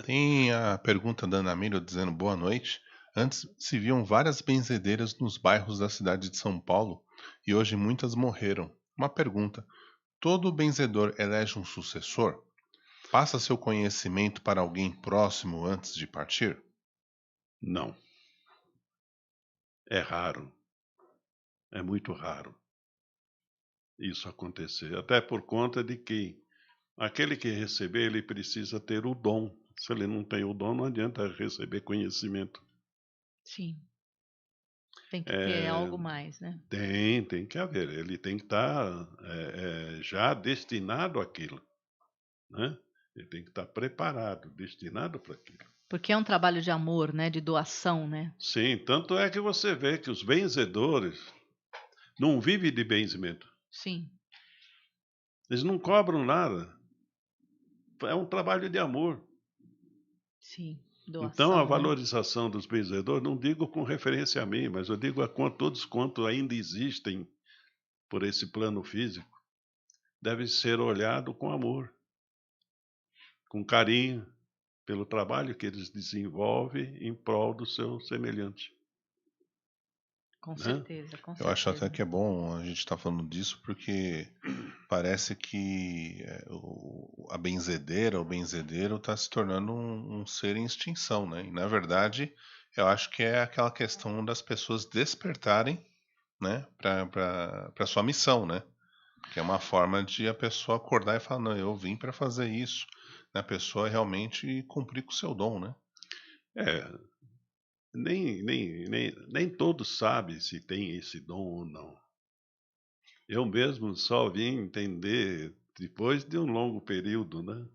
Tem a pergunta da Ana Mira dizendo boa noite. Antes se viam várias benzedeiras nos bairros da cidade de São Paulo e hoje muitas morreram. Uma pergunta: todo benzedor elege um sucessor? Passa seu conhecimento para alguém próximo antes de partir? Não, é raro, é muito raro isso acontecer. Até por conta de que aquele que receber, ele precisa ter o dom. Se ele não tem o dom, não adianta receber conhecimento. Sim, tem que ter É, algo mais, né. tem que haver. Ele tem que estar já destinado àquilo, né? Ele tem que estar preparado, destinado para aquilo. Porque é um trabalho de amor, né, de doação, né. Sim, tanto é que você vê que os benzedores não vivem de benzimento. Sim, Eles não cobram nada. É um trabalho de amor. sim, Então, a doação, né. valorização dos benzedores, não digo com referência a mim, mas eu digo a todos quanto ainda existem por esse plano físico, deve ser olhado com amor, com carinho, pelo trabalho que eles desenvolvem em prol do seu semelhante, Com né? certeza, com Eu acho até certeza. que é bom a gente estar falando disso porque parece que a benzedeira, o benzedeiro está se tornando um ser em extinção, né? E na verdade, eu acho que é aquela questão das pessoas despertarem, né, para sua missão, né? Que é uma forma de a pessoa acordar e falar, não, eu vim para fazer isso, né? A pessoa realmente cumprir com o seu dom, né? É, nem todos sabem se tem esse dom ou não. Eu mesmo só vim entender depois de um longo período, né?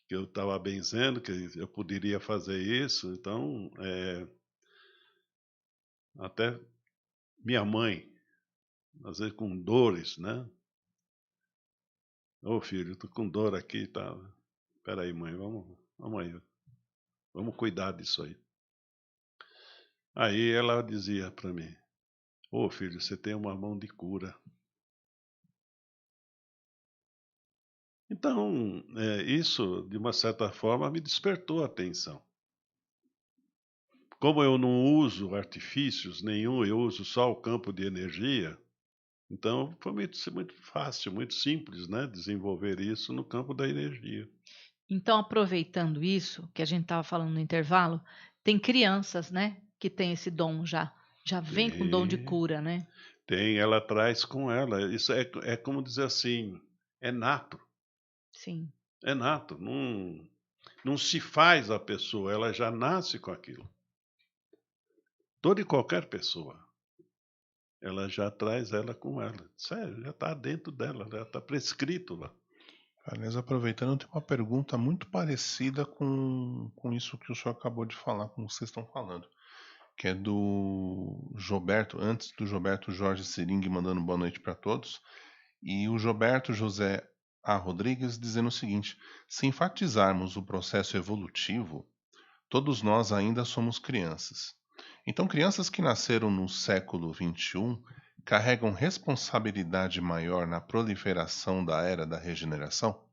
Que eu estava benzendo, que eu poderia fazer isso, então, até minha mãe, às vezes com dores, né? Ô filho, tô com dor aqui, tá? Espera aí, mãe, vamos aí, vamos cuidar disso aí. Aí ela dizia para mim: ô filho, você tem uma mão de cura. Então, isso, de uma certa forma, me despertou a atenção. Como eu não uso artifícios nenhum, eu uso só o campo de energia, então foi muito fácil, muito simples, né, desenvolver isso no campo da energia. Então, aproveitando isso, que a gente estava falando no intervalo, tem crianças, né, que têm esse dom já, já vem com dom de Tem, cura, né. ela traz com ela. Isso é como dizer assim, é nato, Sim, é nato. Não se faz a pessoa, ela já nasce com aquilo. Toda e qualquer pessoa, ela já traz ela com ela. Sério, já está dentro dela, já está prescrito lá. Aliás, aproveitando, tem uma pergunta muito parecida com isso que o senhor acabou de falar, com o que vocês estão falando, que é do Gilberto, antes do Gilberto Jorge Sering mandando boa noite para todos, e o Gilberto José A. Rodrigues dizendo o seguinte: se enfatizarmos o processo evolutivo, todos nós ainda somos crianças. Então, crianças que nasceram no século XXI carregam responsabilidade maior na proliferação da era da regeneração?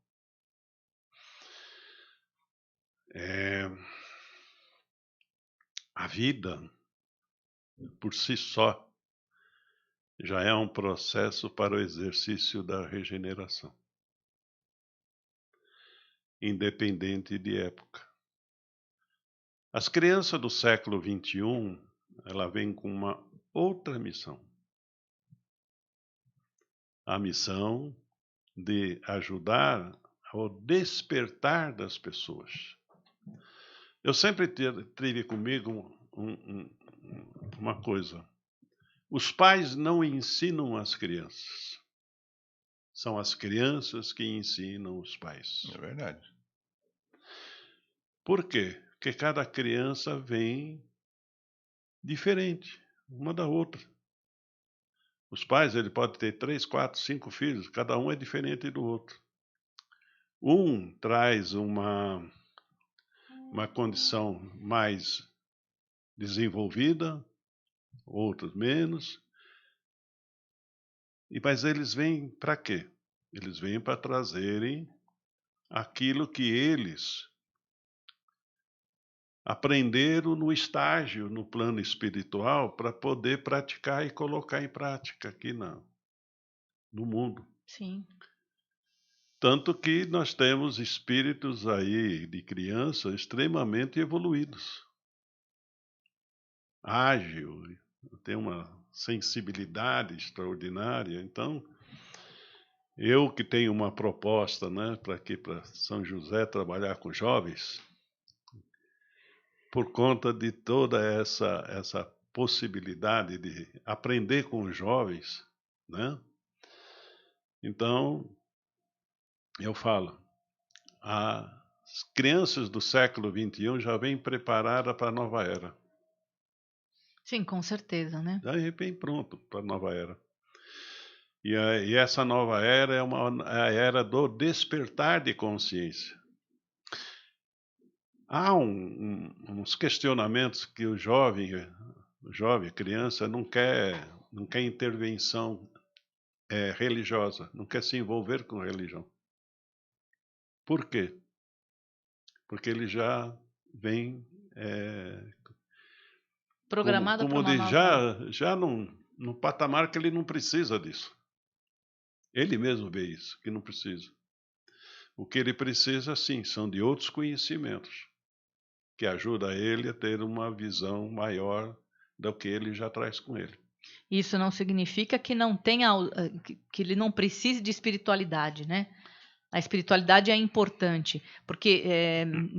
É, a vida, por si só, já é um processo para o exercício da regeneração, independente de época. As crianças do século XXI, ela vem com uma outra missão. A missão de ajudar ao despertar das pessoas. Eu sempre tive comigo uma coisa. Os pais não ensinam as crianças. São as crianças que ensinam os pais. É verdade. Por quê? Porque cada criança vem diferente, uma da outra. Os pais, ele pode ter 3, 4, 5 filhos, cada um é diferente do outro. Um traz uma condição mais desenvolvida, outros menos. Mas eles vêm para quê? Eles vêm para trazerem aquilo que eles aprenderam no estágio, no plano espiritual, para poder praticar e colocar em prática aqui no mundo. Sim. Tanto que nós temos espíritos aí de criança extremamente evoluídos. Ágil, tem uma sensibilidade extraordinária. Então, eu que tenho uma proposta, né, para São José trabalhar com jovens, por conta de toda essa possibilidade de aprender com os jovens, né? Então, eu falo, as crianças do século XXI já vêm preparadas para a nova era. Sim, com certeza, né? Já vem pronto para a nova era. E essa nova era é a era do despertar de consciência. Há uns questionamentos que o jovem, criança, não quer intervenção religiosa, não quer se envolver com religião. Por quê? Porque ele já vem, Programado para como uma diz, nova. já num patamar que ele não precisa disso. Ele mesmo vê isso, que não precisa. O que ele precisa, sim, são de outros conhecimentos, que ajuda ele a ter uma visão maior do que ele já traz com ele. Isso não significa que não tenha, que ele não precise de espiritualidade, né? A espiritualidade é importante, porque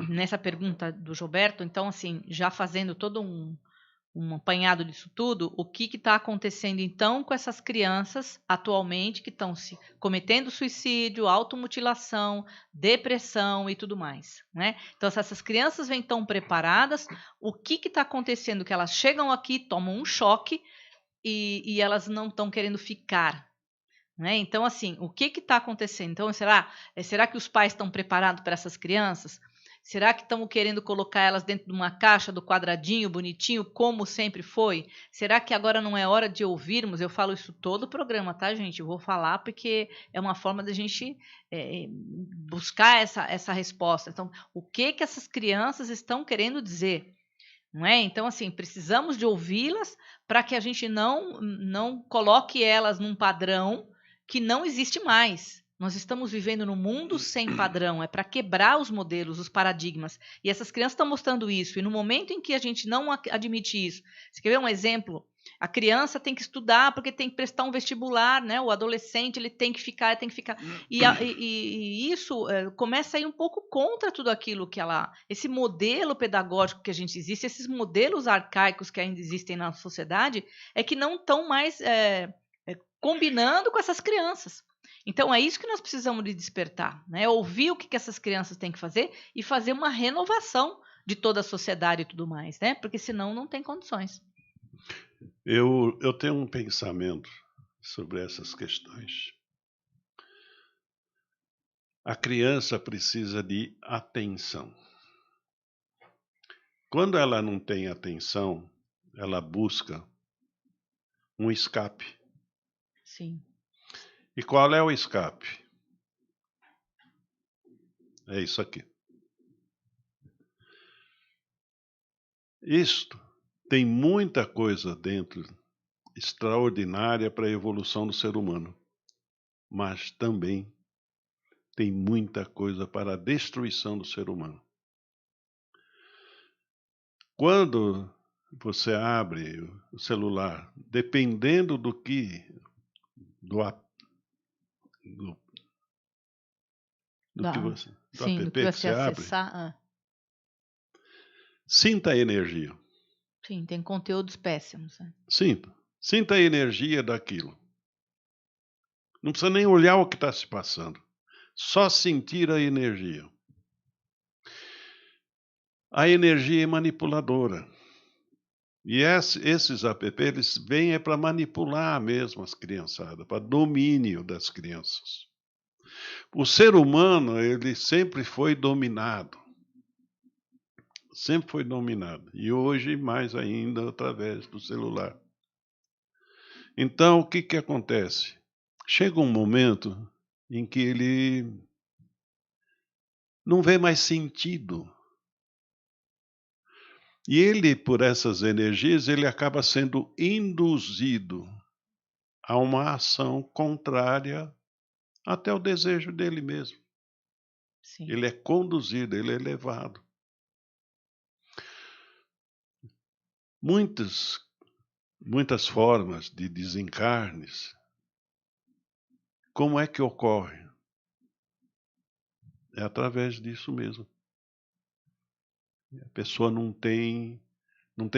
nessa pergunta do Gilberto, então, assim, já fazendo todo um apanhado disso tudo, o que está acontecendo, então, com essas crianças atualmente que estão se cometendo suicídio, automutilação, depressão e tudo mais, né? Então, se essas crianças vêm tão preparadas, o que está acontecendo? Que elas chegam aqui, tomam um choque e elas não estão querendo ficar, né? Então, assim, o que está acontecendo? Então, será que os pais estão preparados para essas crianças? Será que estão querendo colocar elas dentro de uma caixa do quadradinho, bonitinho, como sempre foi? Será que agora não é hora de ouvirmos? Eu falo isso todo o programa, tá, gente? Eu vou falar porque é uma forma da gente buscar essa resposta. Então, o que essas crianças estão querendo dizer? Não é? Então, assim, precisamos de ouvi-las para que a gente não coloque elas num padrão que não existe mais. Nós estamos vivendo num mundo sem padrão, é para quebrar os modelos, os paradigmas. E essas crianças estão mostrando isso. E no momento em que a gente não admite isso, você quer ver um exemplo? A criança tem que estudar porque tem que prestar um vestibular, né? O adolescente ele tem que ficar. E isso começa a ir um pouco contra tudo aquilo que esse modelo pedagógico que a gente existe, esses modelos arcaicos que ainda existem na sociedade, é que não estão mais combinando com essas crianças. Então é isso que nós precisamos de despertar, né? Ouvir o que essas crianças têm que fazer e fazer uma renovação de toda a sociedade e tudo mais, né? Porque senão não tem condições. Eu tenho um pensamento sobre essas questões. A criança precisa de atenção. Quando ela não tem atenção, ela busca um escape. Sim. E qual é o escape? É isso aqui. Isto tem muita coisa dentro extraordinária para a evolução do ser humano, mas também tem muita coisa para a destruição do ser humano. Quando você abre o celular, dependendo do que do app que você abre, sinta a energia. Sim, tem conteúdos péssimos. Né? Sinta a energia daquilo. Não precisa nem olhar o que está se passando. Só sentir a energia. A energia é manipuladora. E esses app, eles vêm para manipular mesmo as criançadas, para domínio das crianças. O ser humano, ele sempre foi dominado. Sempre foi dominado. E hoje, mais ainda, através do celular. Então, o que acontece? Chega um momento em que ele não vê mais sentido E ele, por essas energias, ele acaba sendo induzido a uma ação contrária até o desejo dele mesmo. Sim. Ele é conduzido, ele é levado. Muitas formas de desencarnes. Como é que ocorre? É através disso mesmo. A pessoa não tem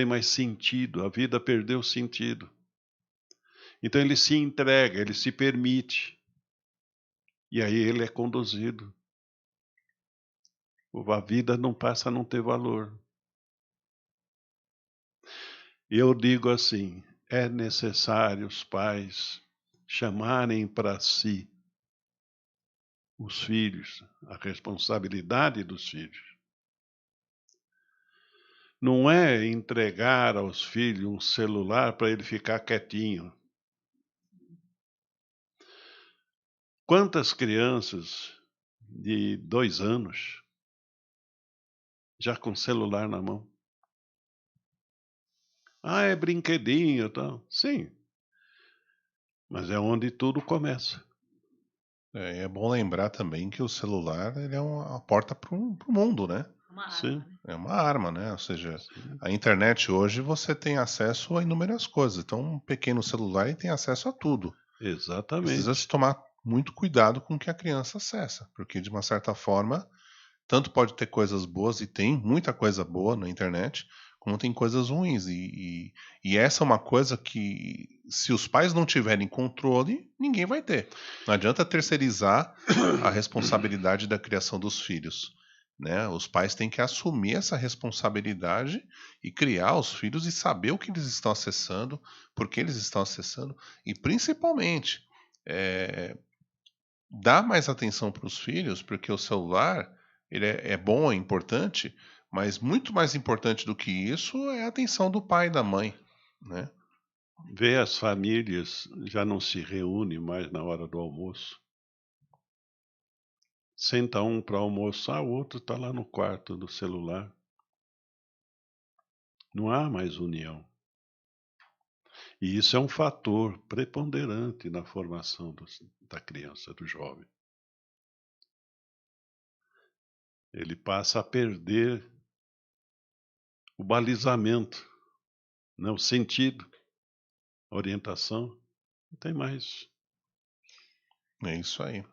mais sentido, a vida perdeu sentido. Então ele se entrega, ele se permite. E aí ele é conduzido. A vida não passa a não ter valor. Eu digo assim, é necessário os pais chamarem para si os filhos, a responsabilidade dos filhos. Não é entregar aos filhos um celular para ele ficar quietinho. Quantas crianças de 2 anos já com celular na mão? Ah, é brinquedinho e tal. Sim, mas é onde tudo começa. É bom lembrar também que o celular ele é uma porta para o mundo, né? Uma arma, Sim. né? É uma arma, né? Ou seja, Sim. a internet hoje você tem acesso a inúmeras coisas. Então, um pequeno celular ele tem acesso a tudo. Precisa se Exatamente. tomar muito cuidado com o que a criança acessa, porque de uma certa forma, tanto pode ter coisas boas, e tem muita coisa boa na internet, como tem coisas ruins. E essa é uma coisa que, se os pais não tiverem controle, ninguém vai ter. Não adianta terceirizar a responsabilidade da criação dos filhos. Né? Os pais têm que assumir essa responsabilidade e criar os filhos e saber o que eles estão acessando, por que eles estão acessando, e principalmente dar mais atenção para os filhos, porque o celular ele é bom, é importante, mas muito mais importante do que isso é a atenção do pai e da mãe, né? Ver as famílias já não se reúnem mais na hora do almoço. Senta um para almoçar, o outro está lá no quarto do celular. Não há mais união. E isso é um fator preponderante na formação da criança, do jovem. Ele passa a perder o balizamento, né? O sentido, a orientação. Não tem mais. É isso aí.